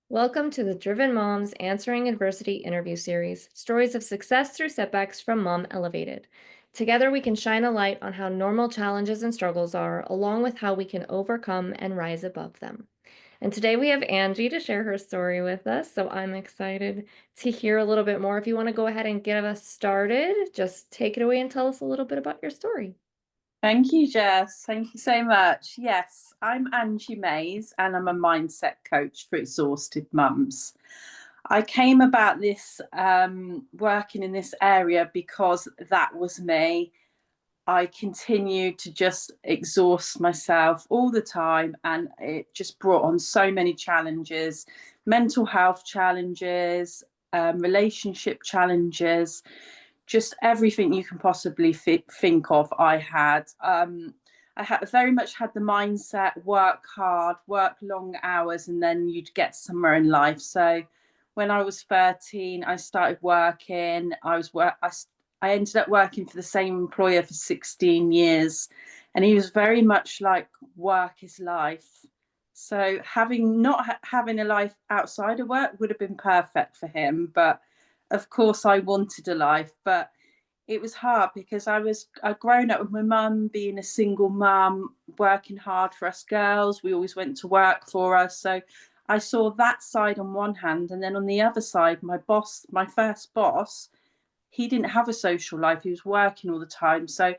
Welcome to the Driven Moms Answering Adversity interview series, stories of success through setbacks from Mom Elevated. Together, we can shine a light on how normal challenges and struggles are, along with how we can overcome and rise above them. And today we have Angie to share her story with us, so I'm excited to hear a little bit more. If you want to go ahead and get us started, just take it away and tell us a little bit about your story. Thank you, Jess. Thank you so much. Yes, I'm Angie Mays and I'm a mindset coach for exhausted mums. I came about this working in this area because that was me. I continued to just exhaust myself all the time, and it just brought on so many challenges, mental health challenges, relationship challenges, just everything you can possibly think of. I had very much had the mindset: work hard, work long hours, and then you'd get somewhere in life. So when I was 13, I started working. I ended up working for the same employer for 16 years, and he was very much like work is life. So having not having a life outside of work would have been perfect for him, but of course I wanted a life. But it was hard because I'd grown up with my mum being a single mum, working hard for us girls. We always went to work for us. So I saw that side on one hand, and then on the other side, my first boss, he didn't have a social life. He was working all the time. So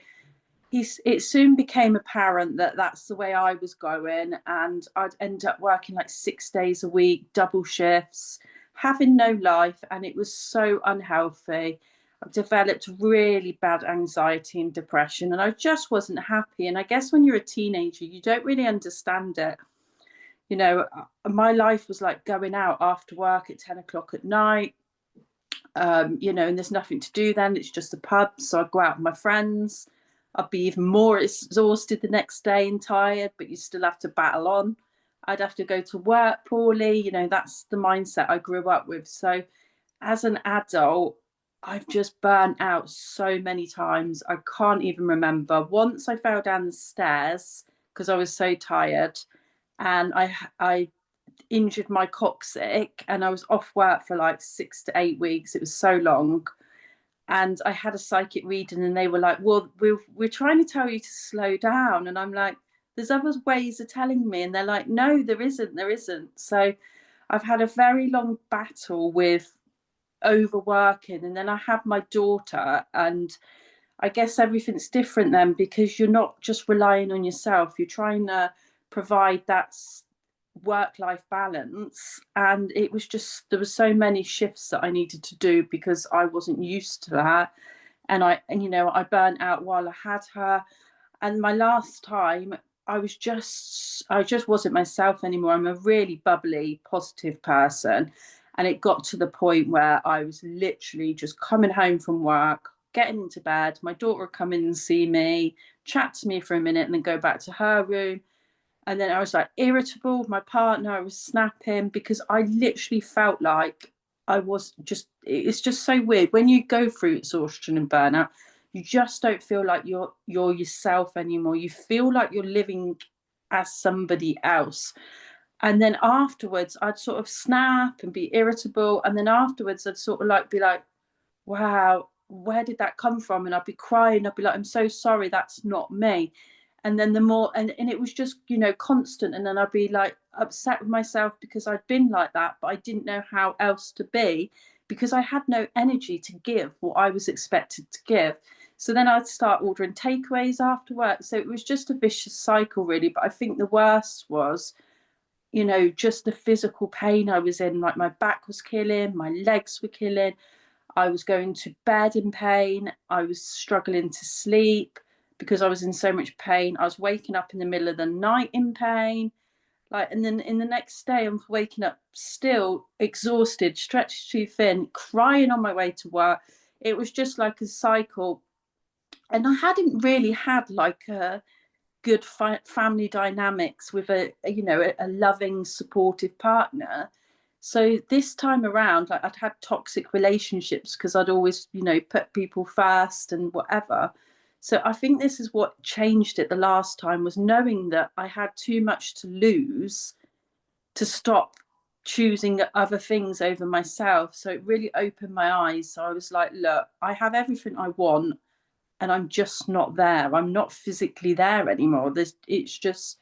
it soon became apparent that that's the way I was going, and I'd end up working like 6 days a week, double shifts, having no life, and it was so unhealthy. I've developed really bad anxiety and depression, and I just wasn't happy. And I guess when you're a teenager, you don't really understand it. My life was like going out after work at 10 o'clock at night, and there's nothing to do then. It's just a pub. So I'd go out with my friends. I'd be even more exhausted the next day and tired, but you still have to battle on. I'd have to go to work poorly. That's the mindset I grew up with. So as an adult, I've just burnt out so many times. I can't even remember. Once I fell down the stairs because I was so tired, and I injured my coccyx, and I was off work for like 6 to 8 weeks. It was so long. And I had a psychic reading, and they were like, well, we're trying to tell you to slow down. And I'm like, there's other ways of telling me. And they're like, no, there isn't. So I've had a very long battle with overworking. And then I have my daughter, and I guess everything's different then, because you're not just relying on yourself, you're trying to provide that work life balance. And it was just, there were so many shifts that I needed to do because I wasn't used to that. And I burnt out while I had her. And my last time, I just wasn't myself anymore. I'm a really bubbly, positive person. And it got to the point where I was literally just coming home from work, getting into bed. My daughter would come in and see me, chat to me for a minute, and then go back to her room. And then I was like irritable with my partner. I was snapping because I literally felt like it's just so weird. When you go through exhaustion and burnout, you just don't feel like you're yourself anymore. You feel like you're living as somebody else. And then afterwards, I'd sort of snap and be irritable. And then afterwards, I'd sort of like be like, wow, where did that come from? And I'd be crying. I'd be like, I'm so sorry, that's not me. And then the more, and it was just, constant. And then I'd be like upset with myself because I'd been like that, but I didn't know how else to be, because I had no energy to give what I was expected to give. So then I'd start ordering takeaways after work. So it was just a vicious cycle, really. But I think the worst was, just the physical pain I was in. Like my back was killing, my legs were killing. I was going to bed in pain. I was struggling to sleep because I was in so much pain. I was waking up in the middle of the night in pain. And then in the next day, I'm waking up still exhausted, stretched too thin, crying on my way to work. It was just like a cycle. And I hadn't really had like a good family dynamics with a loving, supportive partner. So this time around, like, I'd had toxic relationships because I'd always, put people first and whatever. So I think this is what changed it the last time, was knowing that I had too much to lose to stop choosing other things over myself. So it really opened my eyes. So I was like, look, I have everything I want and I'm just not there. I'm not physically there anymore. It's just,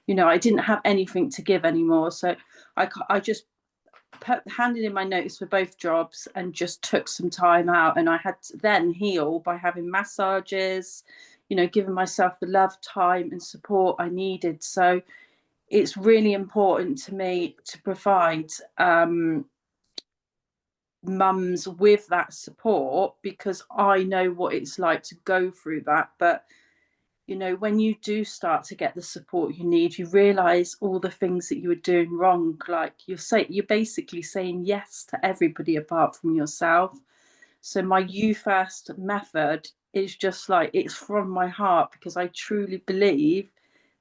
I didn't have anything to give anymore. So I just handed in my notice for both jobs and just took some time out. And I had to then heal by having massages, giving myself the love, time, and support I needed. So it's really important to me to provide mums with that support, because I know what it's like to go through that. But when you do start to get the support you need, you realize all the things that you were doing wrong. Like you're basically saying yes to everybody apart from yourself. So my youfirst method is just like, it's from my heart, because I truly believe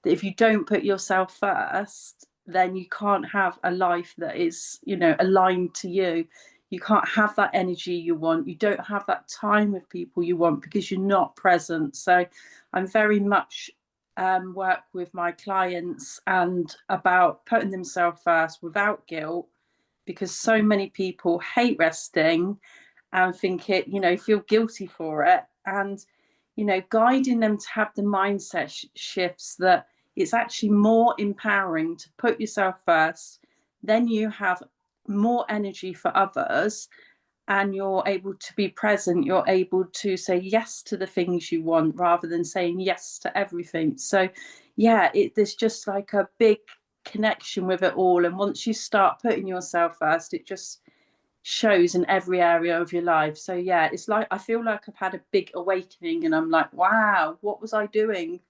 that if you don't put yourself first, then you can't have a life that is, aligned to you. You can't have that energy you want. You don't have that time with people you want because you're not present. So I'm very much work with my clients and about putting themselves first without guilt, because so many people hate resting and think it, feel guilty for it. And, guiding them to have the mindset shifts that it's actually more empowering to put yourself first. Then you have more energy for others and you're able to be present. You're able to say yes to the things you want rather than saying yes to everything. So, yeah, there's just like a big connection with it all. And once you start putting yourself first, it just shows in every area of your life. So yeah, it's like I feel like I've had a big awakening and I'm like, wow, what was I doing?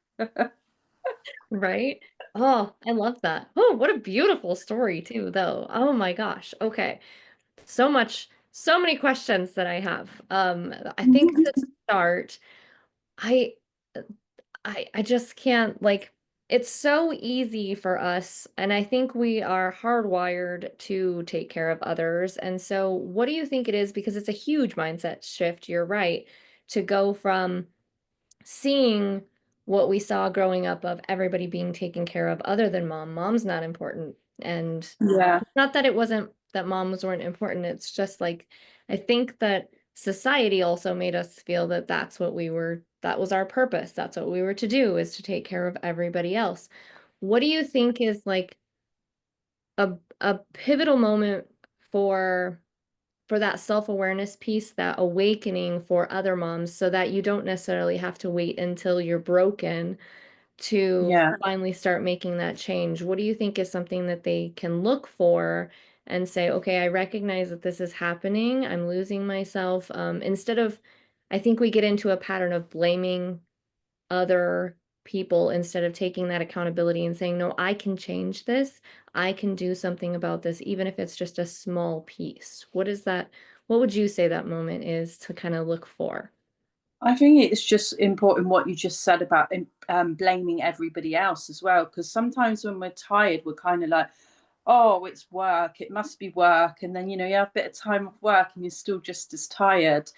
Right? Oh, I love that. Oh, what a beautiful story too, though. Oh my gosh. Okay. So many questions that I have. I think to start, I I just can't like it's so easy for us, and I think we are hardwired to take care of others. And so what do you think it is? Because it's a huge mindset shift, you're right, to go from seeing what we saw growing up of everybody being taken care of other than mom. Mom's not important. And Yeah, not that it wasn't that moms weren't important. It's just like, I think that society also made us feel that that was our purpose. That's what we were to do, is to take care of everybody else. What do you think is like a pivotal moment for that self-awareness piece, that awakening for other moms, so that you don't necessarily have to wait until you're broken to yeah. finally start making that change? What do you think is something that they can look for and say, okay, I recognize that this is happening. I'm losing myself. Instead of, I think we get into a pattern of blaming other people instead of taking that accountability and saying, no, I can change this. I can do something about this, even if it's just a small piece. What is that? What would you say that moment is to kind of look for? I think it's just important what you just said about blaming everybody else as well, because sometimes when we're tired, we're kind of like, oh, it's work, it must be work. And then, you have a bit of time off work and you're still just as tired.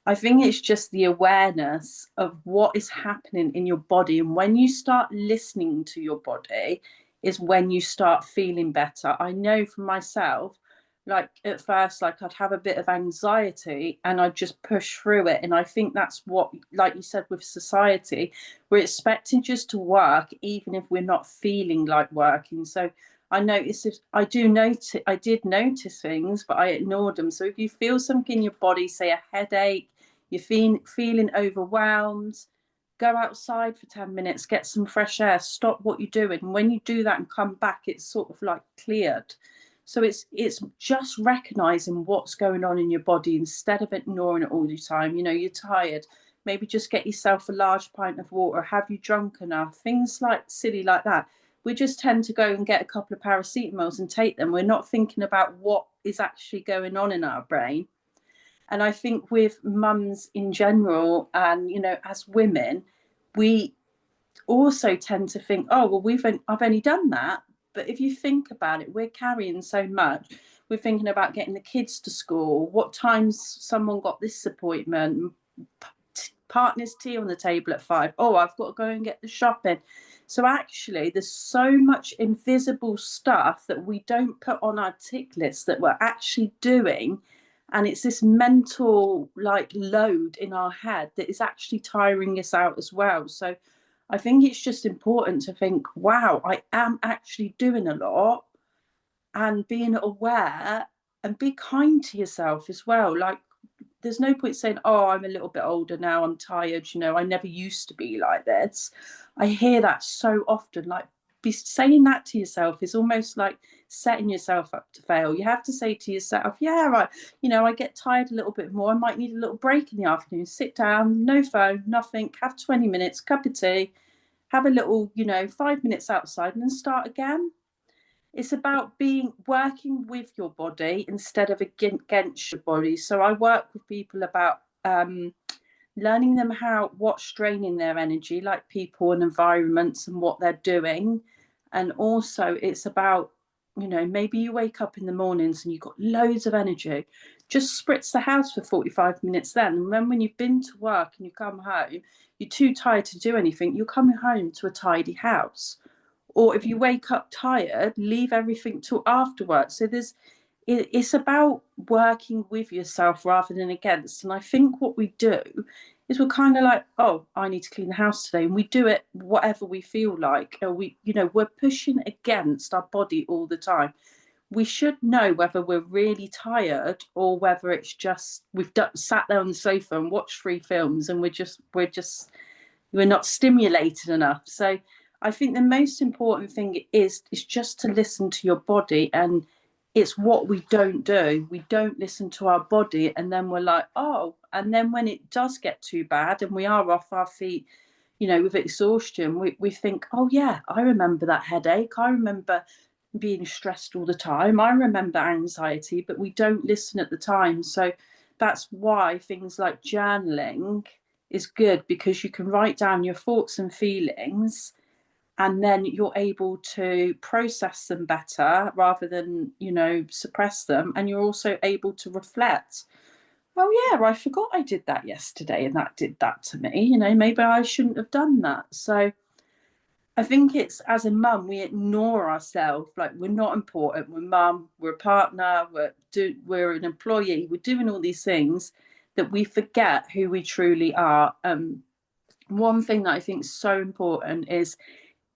I think it's just the awareness of what is happening in your body. And when you start listening to your body, is when you start feeling better. I know for myself, like at first, like I'd have a bit of anxiety and I'd just push through it. And I think that's what, like you said, with society, we're expecting just to work, even if we're not feeling like working. So I notice if I did notice things, but I ignored them. So if you feel something in your body, say a headache, you're feeling overwhelmed, go outside for 10 minutes, get some fresh air, stop what you're doing. And when you do that and come back, it's sort of like cleared. So it's just recognizing what's going on in your body instead of ignoring it all the time. You're tired. Maybe just get yourself a large pint of water. Have you drunk enough? Things like silly like that. We just tend to go and get a couple of paracetamols and take them. We're not thinking about what is actually going on in our brain. And I think with mums in general, and as women, we also tend to think, oh well, I've only done that. But if you think about it, we're carrying so much. We're thinking about getting the kids to school, what time's someone got this appointment, partner's tea on the table at 5. Oh, I've got to go and get the shopping. So actually, there's so much invisible stuff that we don't put on our tick list that we're actually doing. And it's this mental like load in our head that is actually tiring us out as well. So I think it's just important to think, wow, I am actually doing a lot, and being aware and be kind to yourself as well. Like, there's no point saying, oh, I'm a little bit older now, I'm tired, I never used to be like this. I hear that so often. Like, be saying that to yourself is almost like setting yourself up to fail. You have to say to yourself, yeah, right, I get tired a little bit more, I might need a little break in the afternoon, sit down, no phone, nothing, have 20 minutes, cup of tea, have a little, 5 minutes outside, and then start again. It's about working with your body instead of against your body. So I work with people about learning them what's draining their energy, like people and environments and what they're doing. And also it's about, maybe you wake up in the mornings and you've got loads of energy. Just spritz the house for 45 minutes then. And then when you've been to work and you come home, you're too tired to do anything, you're coming home to a tidy house. Or if you wake up tired, leave everything till afterwards. So it's about working with yourself rather than against. And I think what we do is we're kind of like, oh, I need to clean the house today, and we do it whatever we feel like. Or we're pushing against our body all the time. We should know whether we're really tired or whether it's just sat there on the sofa and watched 3 films and we're not stimulated enough. So I think the most important thing is just to listen to your body. And it's what we don't do. We don't listen to our body, and then we're like, oh, and then when it does get too bad and we are off our feet, with exhaustion, we think, oh yeah, I remember that headache, I remember being stressed all the time, I remember anxiety, but we don't listen at the time. So that's why things like journaling is good, because you can write down your thoughts and feelings, and then you're able to process them better rather than suppress them. And you're also able to reflect, oh yeah, I forgot I did that yesterday and that did that to me, maybe I shouldn't have done that. So I think it's, as a mum, we ignore ourselves, like we're not important, we're mum, we're a partner, we're an employee, we're doing all these things that we forget who we truly are. One thing that I think is so important is,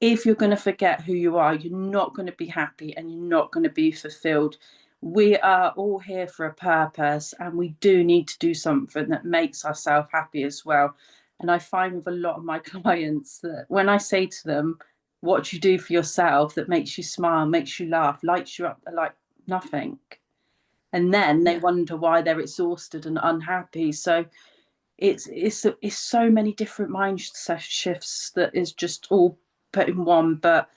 if you're going to forget who you are, you're not going to be happy and you're not going to be fulfilled. We are all here for a purpose, and we do need to do something that makes ourselves happy as well. And I find with a lot of my clients that when I say to them, what do you do for yourself that makes you smile, makes you laugh, lights you up, they're like, nothing. And then they wonder why they're exhausted and unhappy. So it's so many different mind shifts that is just all put in one. But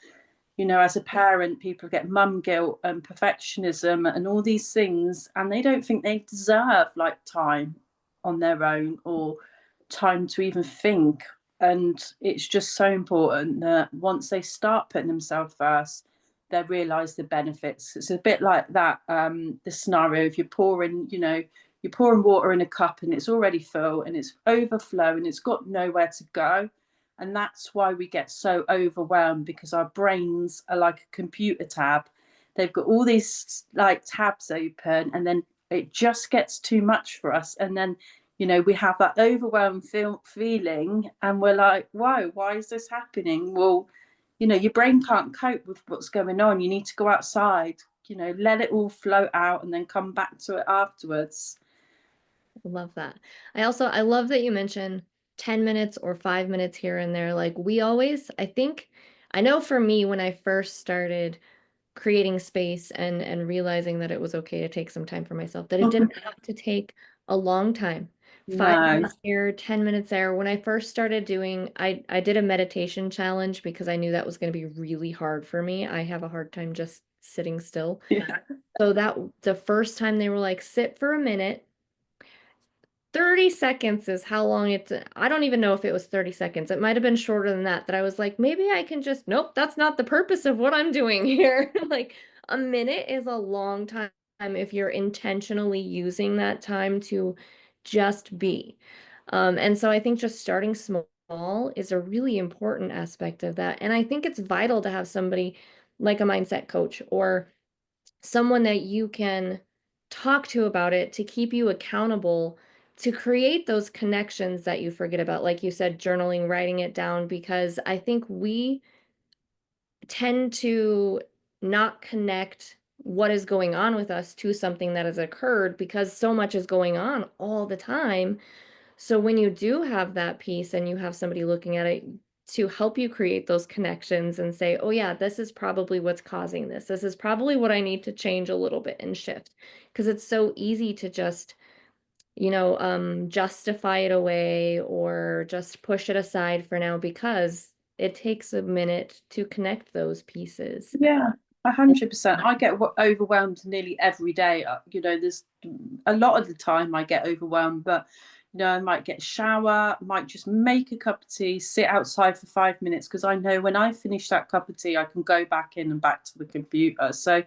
as a parent, people get mum guilt and perfectionism and all these things, and they don't think they deserve like time on their own or time to even think. And it's just so important that once they start putting themselves first, they realize the benefits. It's a bit like that, the scenario, if you're pouring water in a cup and it's already full and it's overflowing, it's got nowhere to go. And that's why we get so overwhelmed, because our brains are like a computer tab. They've got all these like tabs open, and then it just gets too much for us. And then, we have that overwhelmed feeling, and we're like, why is this happening? Well, your brain can't cope with what's going on. You need to go outside, let it all float out and then come back to it afterwards. Love that. I love that you mentioned 10 minutes or 5 minutes here and there. Like I know for me, when I first started creating space and realizing that it was okay to take some time for myself, that it didn't have to take a long time. Five No. minutes here, 10 minutes there. When I first started I did a meditation challenge because I knew that was going to be really hard for me. I have a hard time just sitting still. Yeah. So the first time they were like, sit for a minute. 30 seconds is how long I don't even know if it was 30 seconds. It might have been shorter than that I was like, maybe I can just, nope, that's not the purpose of what I'm doing here. Like, a minute is a long time if you're intentionally using that time to just be. And so I think just starting small is a really important aspect of that. And I think it's vital to have somebody like a mindset coach or someone that you can talk to about it to keep you accountable to create those connections that you forget about. Like you said, journaling, writing it down, because I think we tend to not connect what is going on with us to something that has occurred because so much is going on all the time. So when you do have that piece and you have somebody looking at it to help you create those connections and say, "Oh yeah, this is probably what's causing this. This is probably what I need to change a little bit and shift." Because it's so easy to just, justify it away or just push it aside for now because it takes a minute to connect those pieces. Yeah, 100%. I get overwhelmed nearly every day. There's a lot of the time I get overwhelmed, but I might get a shower, might just make a cup of tea, sit outside for 5 minutes because I know when I finish that cup of tea, I can go back in and back to the computer. So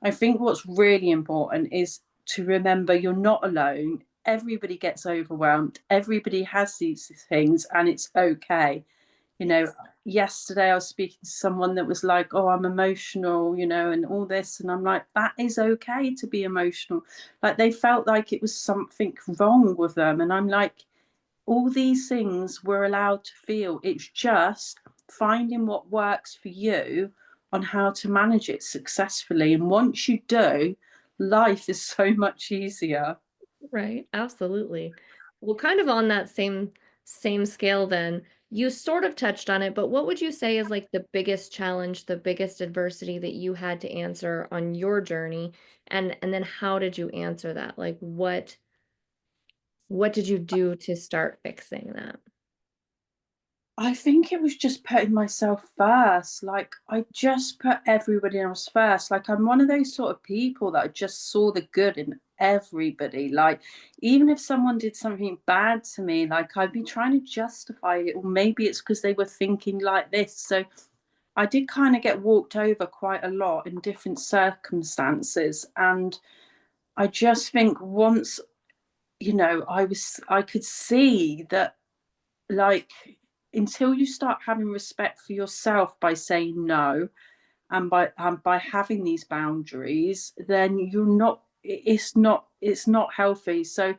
I think what's really important is to remember you're not alone. Everybody gets overwhelmed. Everybody has these things, and it's okay. you know Yes. Yesterday I was speaking to someone that was like, oh, I'm emotional, and all this, and I'm like, that is okay to be emotional. Like, they felt like it was something wrong with them, and I'm like, all these things we're allowed to feel. It's just finding what works for you on how to manage it successfully, and once you do, life is so much easier. Right, absolutely. Well, kind of on that same scale then, you sort of touched on it, but what would you say is like the biggest challenge, the biggest adversity that you had to answer on your journey? And then how did you answer that? Like what did you do to start fixing that? I think it was just putting myself first. Like, I just put everybody else first. Like, I'm one of those sort of people that I just saw the good in everybody. Like, even if someone did something bad to me, like, I'd be trying to justify it, or maybe it's because they were thinking like this. So I did kind of get walked over quite a lot in different circumstances. And I just think once, I could see that, like, until you start having respect for yourself by saying no, and by having these boundaries, then it's not healthy. So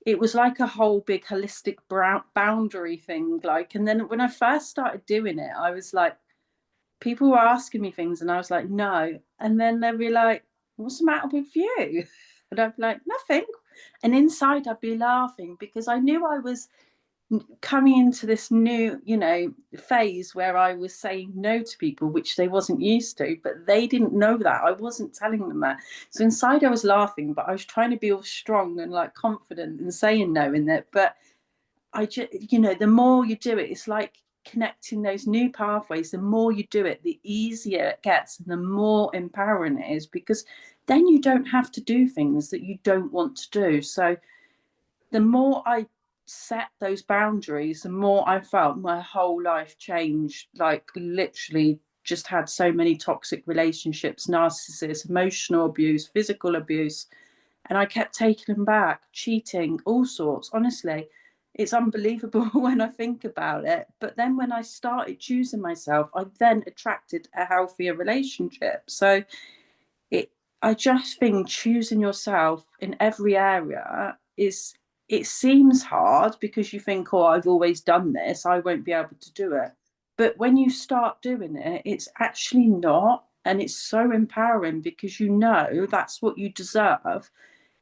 it was like a whole big holistic boundary thing. Like, and then when I first started doing it, I was like, people were asking me things and I was like, no, and then they'd be like, what's the matter with you? And I'd be like, nothing. And inside I'd be laughing because I knew I was coming into this new, phase where I was saying no to people, which they wasn't used to, but they didn't know that. I wasn't telling them that. So inside I was laughing, but I was trying to be all strong and like confident and saying no in that. But I just, the more you do it, it's like connecting those new pathways. The more you do it, the easier it gets and the more empowering it is, because then you don't have to do things that you don't want to do. So the more I set those boundaries, the more I felt my whole life changed. Like, literally, just had so many toxic relationships, narcissists, emotional abuse, physical abuse, and I kept taking them back, cheating, all sorts. Honestly, it's unbelievable when I think about it. But then when I started choosing myself, I then attracted a healthier relationship. So it I just think choosing yourself in every area is, it seems hard because you think, oh, I've always done this, I won't be able to do it. But when you start doing it, it's actually not. And it's so empowering because that's what you deserve.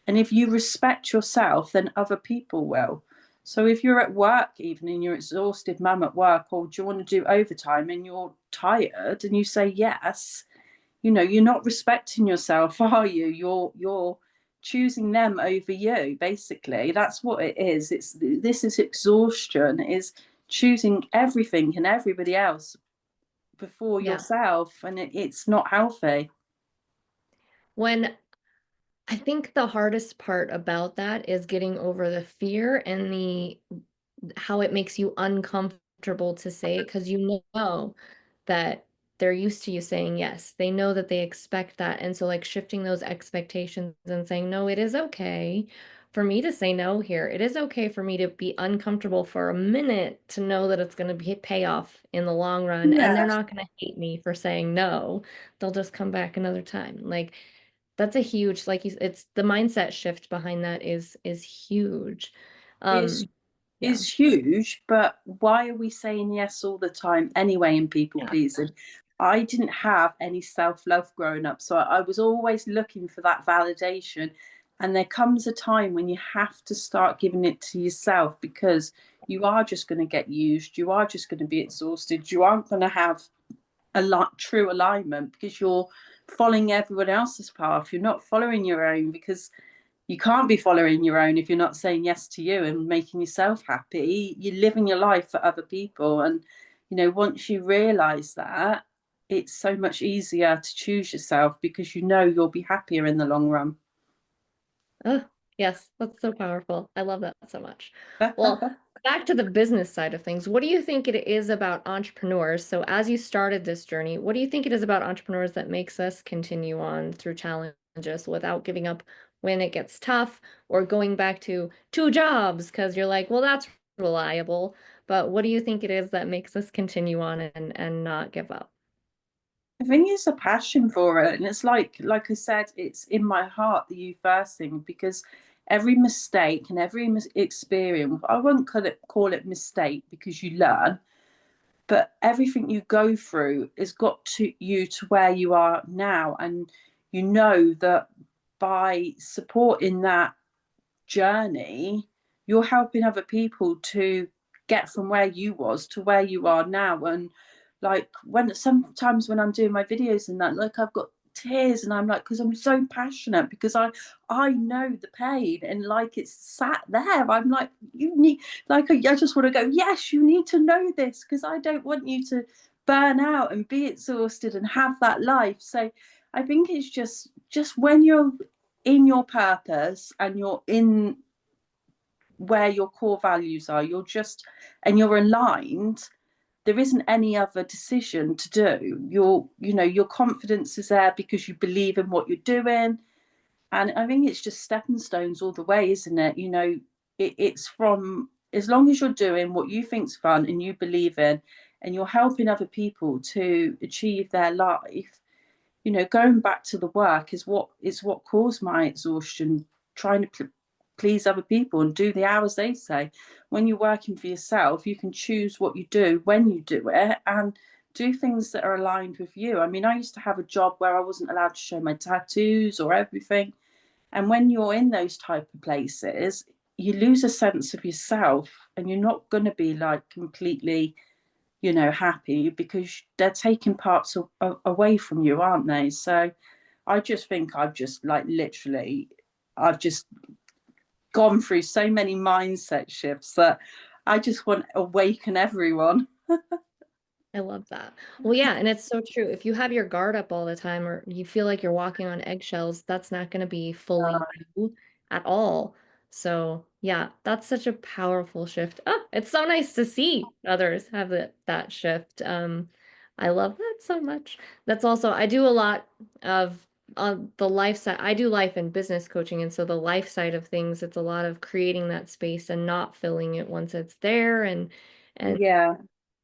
And if you respect yourself, then other people will. So if you're at work, even and you're exhausted mum at work, or do you want to do overtime and you're tired and you say yes, you're not respecting yourself, are you? You're choosing them over you. Basically, that's what it is. This is exhaustion, is choosing everything and everybody else before Yeah. yourself, and it's not healthy. When I think the hardest part about that is getting over the fear and the how it makes you uncomfortable to say it because you know that they're used to you saying yes. They know that they expect that. And so, like, shifting those expectations and saying, no, it is okay for me to say no here. It is okay for me to be uncomfortable for a minute to know that it's going to be pay off in the long run, and they're Yeah, not going to hate me for saying no. They'll just come back another time. Like that's a huge, like you, it's the mindset shift behind that is huge. it's Um, yeah. is huge, but why are we saying yes all the time anyway in people Yeah. pleasing? I didn't have any self-love growing up, so I was always looking for that validation. And there comes a time when you have to start giving it to yourself, because you are just going to get used, you are just going to be exhausted, you aren't going to have a lot true alignment, because you're following everyone else's path, you're not following your own, because you can't be following your own if you're not saying yes to you and making yourself happy. You're living your life for other people. And, once you realize that, it's so much easier to choose yourself, because you'll be happier in the long run. Oh, yes, that's so powerful. I love that so much. Well, back to the business side of things. What do you think it is about entrepreneurs? So, as you started this journey, what do you think it is about entrepreneurs that makes us continue on through challenges without giving up when it gets tough or going back to two jobs? Because you're like, well, that's reliable. But what do you think it is that makes us continue on and not give up? I think it's a passion for it, and it's like I said, it's in my heart, the you first thing, because every mistake and every experience, I won't call it mistake, because you learn, but everything you go through has got to you to where you are now. And you know that by supporting that journey, you're helping other people to get from where you was to where you are now. And like, when sometimes when I'm doing my videos and that, like, I've got tears, and I'm like, because I'm so passionate, because I know the pain, and like, it's sat there. I'm like, you need, like, I just want to go, yes, you need to know this, because I don't want you to burn out and be exhausted and have that life. So I think it's just when you're in your purpose and you're in where your core values are, and you're aligned, there isn't any other decision to do. Your confidence is there because you believe in what you're doing. And I think it's just stepping stones all the way, isn't it? It's from, as long as you're doing what you think's fun and you believe in, and you're helping other people to achieve their life. Going back to the work is what caused my exhaustion, trying to please other people and do the hours they say. When you're working for yourself, you can choose what you do, when you do it, and do things that are aligned with you. I mean, I used to have a job where I wasn't allowed to show my tattoos or everything. And when you're in those type of places, you lose a sense of yourself, and you're not going to be like completely happy, because they're taking parts away from you, aren't they? So I just think I've just gone through so many mindset shifts that I just want to awaken everyone. I love that. Well, yeah, and it's so true. If you have your guard up all the time or you feel like you're walking on eggshells, that's not going to be fully you at all. So, yeah, that's such a powerful shift. Oh, it's so nice to see others have that shift. I love that so much. That's also, I do a lot of on the life side. I do life and business coaching, and so the life side of things, it's a lot of creating that space and not filling it once it's there and Yeah,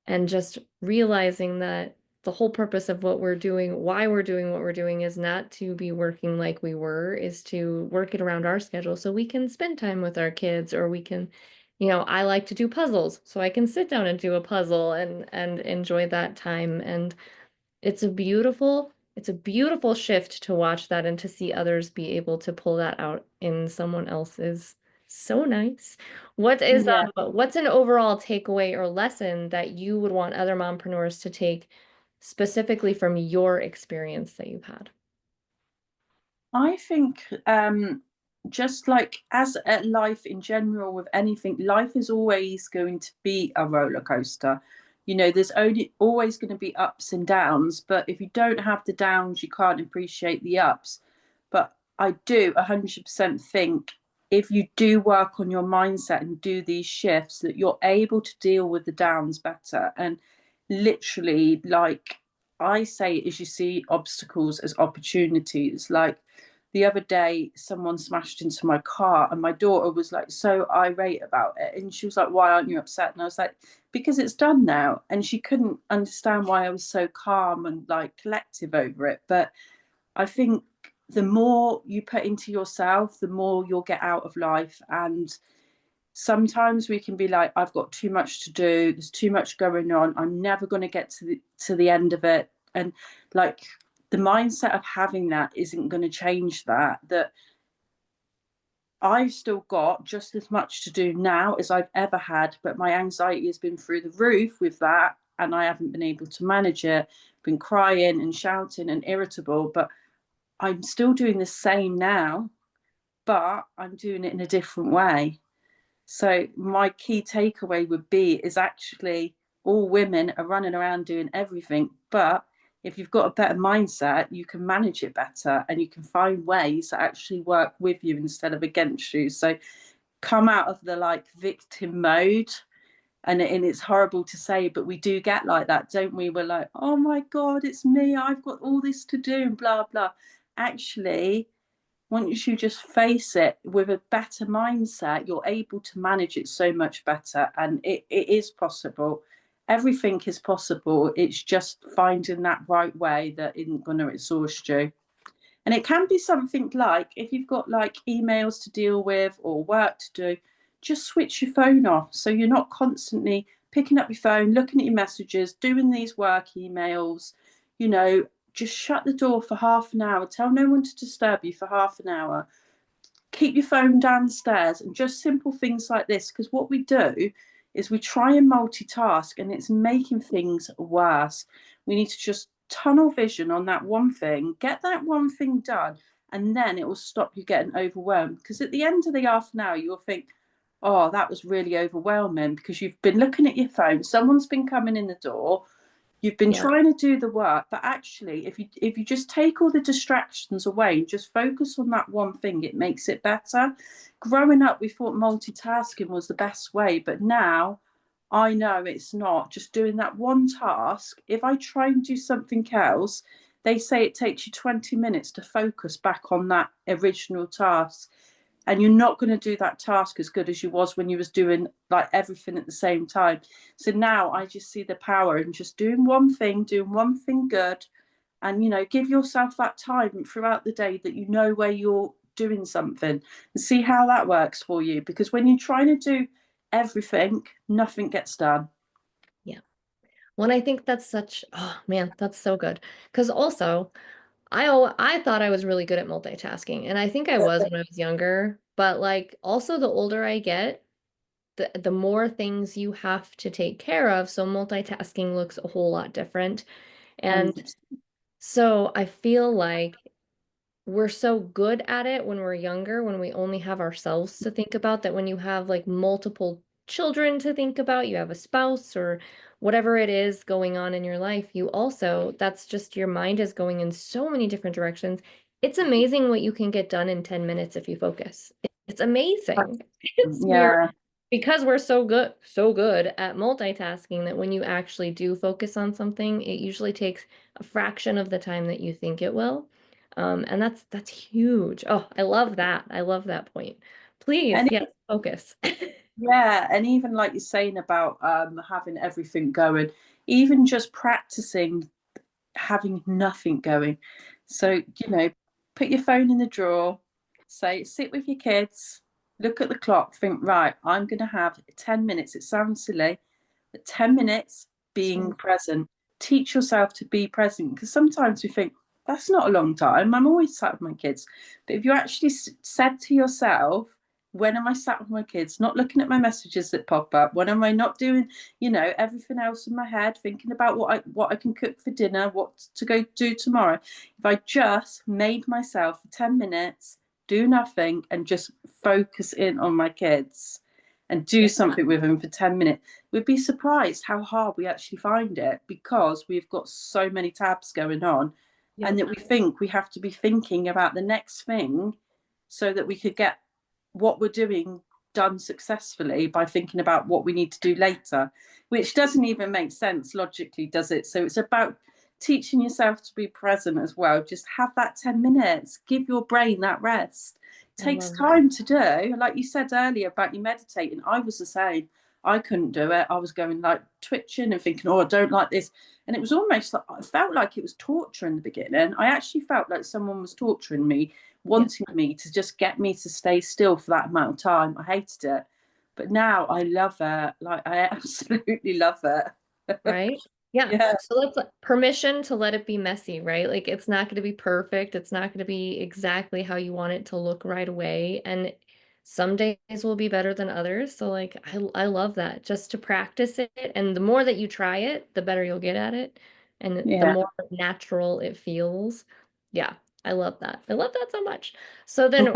and just realizing that the whole purpose of what we're doing, why we're doing what we're doing, is not to be working like we were, is to work it around our schedule so we can spend time with our kids, or we can, I like to do puzzles, so I can sit down and do a puzzle and enjoy that time. And it's a beautiful shift to watch that and to see others be able to pull that out in someone else is so nice. yeah. What's an overall takeaway or lesson that you would want other mompreneurs to take specifically from your experience that you've had? I think, just like as at life in general, with anything, life is always going to be a roller coaster. There's only always going to be ups and downs, but if you don't have the downs, you can't appreciate the ups. But I do 100% think, if you do work on your mindset and do these shifts, that you're able to deal with the downs better. And literally, like I say, is you see obstacles as opportunities. Like, the other day someone smashed into my car and my daughter was like so irate about it, and she was like, why aren't you upset? And I was like, because it's done now. And she couldn't understand why I was so calm and like collective over it. But I think the more you put into yourself, the more you'll get out of life. And sometimes we can be like, I've got too much to do, there's too much going on, I'm never going to get to the end of it. And like, the mindset of having that isn't going to change that I've still got just as much to do now as I've ever had, but my anxiety has been through the roof with that, and I haven't been able to manage it. Been crying and shouting and irritable, but I'm still doing the same now, but I'm doing it in a different way. So my key takeaway would be is actually all women are running around doing everything, but if you've got a better mindset, you can manage it better and you can find ways that actually work with you instead of against you. So come out of the like victim mode. And it's horrible to say, but we do get like that, don't we? We're like, oh my God, it's me. I've got all this to do and blah, blah. Actually, once you just face it with a better mindset, you're able to manage it so much better. And it is possible. Everything is possible. It's just finding that right way that isn't going to exhaust you. And it can be something like if you've got like emails to deal with or work to do, just switch your phone off. So you're not constantly picking up your phone, looking at your messages, doing these work emails, you know, just shut the door for half an hour. Tell no one to disturb you for half an hour. Keep your phone downstairs, and just simple things like this. Because what we do is we try and multitask and it's making things worse. We need to just tunnel vision on that one thing, get that one thing done, and then it will stop you getting overwhelmed. Because at the end of the half an hour, you'll think, oh, that was really overwhelming because you've been looking at your phone, someone's been coming in the door, you've been Yeah. trying to do the work, but actually if you just take all the distractions away and just focus on that one thing, it makes it better. Growing up, we thought multitasking was the best way, but now I know it's not. Just doing that one task, if I try and do something else, they say it takes you 20 minutes to focus back on that original task, and you're not going to do that task as good as you was when you was doing like everything at the same time. So now I just see the power in just doing one thing good, and you know, give yourself that time throughout the day that you know where you're doing something, and see how that works for you. Because when you're trying to do everything, nothing gets done. Yeah. Well, I think that's such, oh man, that's so good. Because also, I thought I was really good at multitasking, and I think I was when I was younger. But like, also the older I get, the more things you have to take care of. So multitasking looks a whole lot different. And 100%. so I feel like we're so good at it when we're younger, when we only have ourselves to think about, that when you have like multiple children to think about, you have a spouse or whatever it is going on in your life, you also, that's just your mind is going in so many different directions. It's amazing what you can get done in 10 minutes if you focus. It's amazing. It's weird Yeah. because we're so good at multitasking that when you actually do focus on something, it usually takes a fraction of the time that you think it will. And that's huge. Oh, I love that. I love that point. Please, And yes, focus. yeah, and even like you're saying about having everything going, even just practicing having nothing going. So, you know, put your phone in the drawer, say, sit with your kids, look at the clock, think, right, I'm going to have 10 minutes. It sounds silly, but 10 minutes being So, present. Teach yourself to be present, because sometimes we think, that's not a long time. I'm always sat with my kids. But if you actually said to yourself, when am I sat with my kids, not looking at my messages that pop up? When am I not doing, you know, everything else in my head, thinking about what I can cook for dinner, what to go do tomorrow? If I just made myself for 10 minutes, do nothing, and just focus in on my kids and do yeah, something with them for 10 minutes, we'd be surprised how hard we actually find it, because we've got so many tabs going on, and yep, that we think we have to be thinking about the next thing so that we could get what we're doing done successfully by thinking about what we need to do later, which doesn't even make sense logically, does it? So it's about teaching yourself to be present as well. Just have that 10 minutes, give your brain that rest. It I takes love that. time to do. Like you said earlier about you meditating, I was the same. I couldn't do it. I was going like twitching and thinking, oh, I don't like this. And it was almost like I felt like it was torture in the beginning. I actually felt like someone was torturing me, Yeah. wanting me to just get me to stay still for that amount of time. I hated it. But now I love it. Like I absolutely love it. Right? Yeah. Yeah. So that's permission to let it be messy, right? Like it's not going to be perfect. It's not going to be exactly how you want it to look right away. And some days will be better than others. So like I love that just to practice it. And the more that you try it, the better you'll get at it. And the Yeah. more natural it feels. Yeah. I love that. I love that so much. So then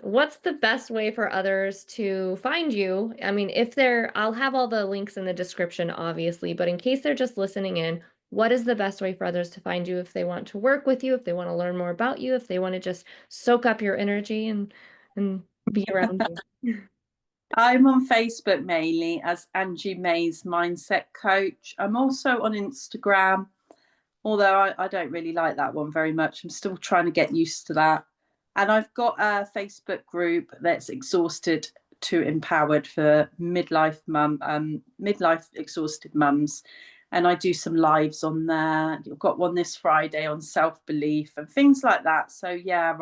what's the best way for others to find you? I mean, if they're, I'll have all the links in the description, obviously, but in case they're just listening in, what is the best way for others to find you if they want to work with you, if they want to learn more about you, if they want to just soak up your energy and be around you? I'm on Facebook mainly as Angie Mays Mindset Coach. I'm also on Instagram, although I don't really like that one very much. I'm still trying to get used to that. And I've got a Facebook group that's exhausted to empowered for midlife exhausted mums. And I do some lives on there. I've got one this Friday on self-belief and things like that. So yeah,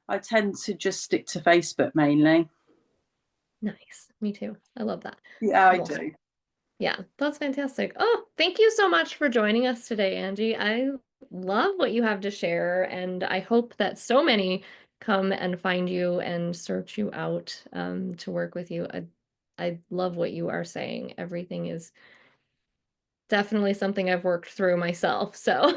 I tend to just stick to Facebook mainly. Nice. Me too. I love that. Yeah, I Cool. do. Yeah, that's fantastic. Oh, thank you so much for joining us today, Angie. I love what you have to share, and I hope that so many come and find you and search you out to work with you. I love what you are saying. Everything is definitely something I've worked through myself. So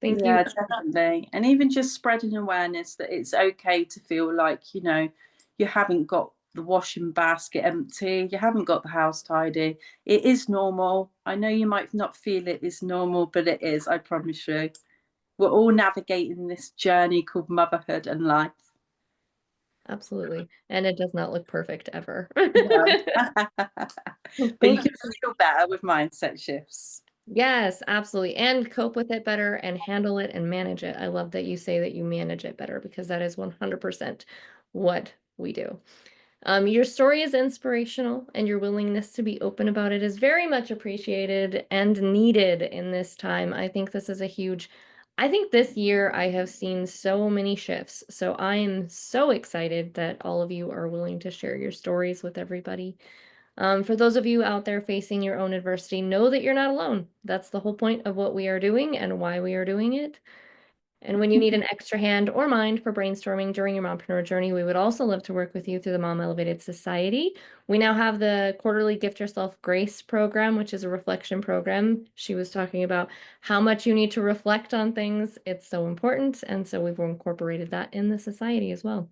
thank you. Yeah, definitely. And even just spreading awareness that it's okay to feel like, you haven't got the washing basket empty, you haven't got the house tidy. It is normal. I know you might not feel it is normal, but it is, I promise you. We're all navigating this journey called motherhood and life. Absolutely. And it does not look perfect ever. No. But you Thank you. can feel better with mindset shifts. Yes, absolutely. And cope with it better and handle it and manage it. I love that you say that you manage it better because that is 100% what we do. Your story is inspirational and your willingness to be open about it is very much appreciated and needed in this time. I think this year I have seen so many shifts. So I am so excited that all of you are willing to share your stories with everybody. For those of you out there facing your own adversity, know that you're not alone. That's the whole point of what we are doing and why we are doing it. And when you need an extra hand or mind for brainstorming during your mompreneur journey, we would also love to work with you through the Mom Elevated Society. We now have the quarterly Gift Yourself Grace program, which is a reflection program. She was talking about how much you need to reflect on things. It's so important. And so we've incorporated that in the society as well.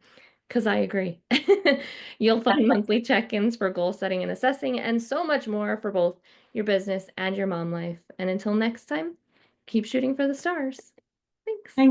Because I agree. You'll find monthly check-ins for goal setting and assessing, and so much more for both your business and your mom life. And until next time, keep shooting for the stars. Thanks.